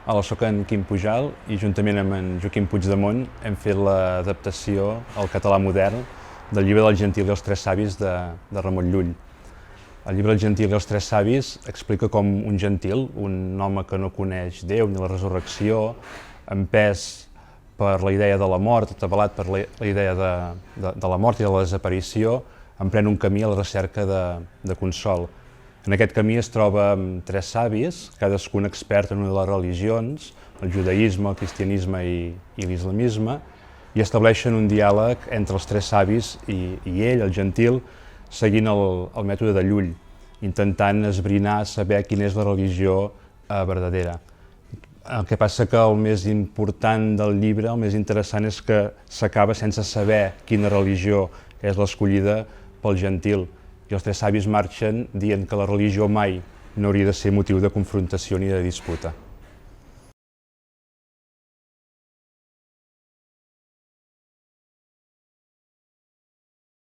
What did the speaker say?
Hola, soc en Quim Pujal i juntament amb en Joaquim Puigdemont hem fet l'adaptació al català modern del llibre del Gentil i els Tres Savis de Ramon Llull. El llibre del Gentil i els Tres Savis explica com un gentil, un home que no coneix Déu ni la resurrecció, empès per la idea de la mort, atabalat per la idea de la mort i de la desaparició, emprèn un camí a la recerca de consol. En aquest camí es troba amb tres savis, cadascun expert en una de les religions, el judaïsme, el cristianisme i l'islamisme, i estableixen un diàleg entre els tres savis i ell, el gentil, seguint el mètode de Llull, intentant esbrinar, saber quina és la religió verdadera. El que passa que el més important del llibre, el més interessant, és que s'acaba sense saber quina religió és l'escollida pel gentil. I els tres savis marxen dient que la religió mai no hauria de ser motiu de confrontació ni de disputa.